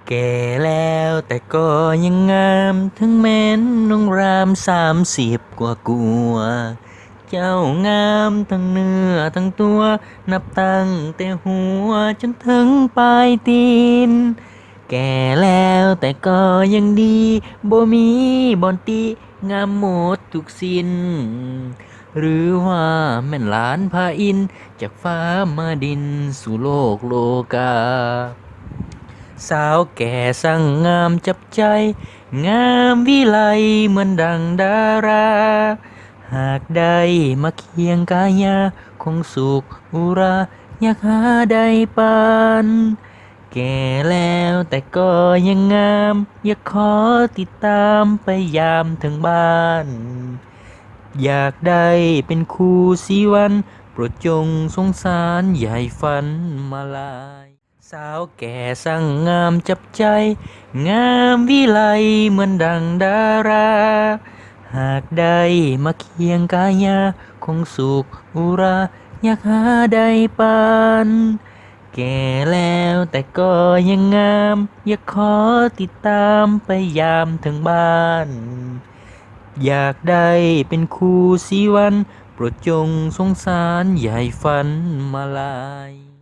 แก่แล้วแต่ก็ยังงามถึงแม้นน้องราม30กว่าเจ้างามทั้งเนื้อทั้งตัวนับตั้งแต่หัวจนถึงปลายตีนแก่แล้วแต่ก็ยังดีบ่มีบ่อนติงามหมดทุกสิ้นหรือว่าแม่นหลานพาอินทร์จากฟ้ามาดินสู่โลกโลกา สาวแก่สั่งงามจับใจงามวิไลเหมือนดังดาราหากได้มาเคียงกายาคงสุขอุราอยากหาได้ปานแก่แล้วแต่ก็ยังงามอยากขอติดตามไปยามถึงบ้านอยากได้เป็นคู่สีวันโปรดจงสงสารอย่าให้ฝันมาลาย สาวแก่สั่งงามจับใจงามวิไลเหมือนดังดาราหากได้มาเคียงกายาคงสุขอุราอยากหาได้ปานแก่แล้วแต่ก็ยังงามอยากขอติดตามไปยามถึงบ้านอยากได้เป็นคู่สีวันโปรดจงสงสารอย่าให้ฝันมาลาย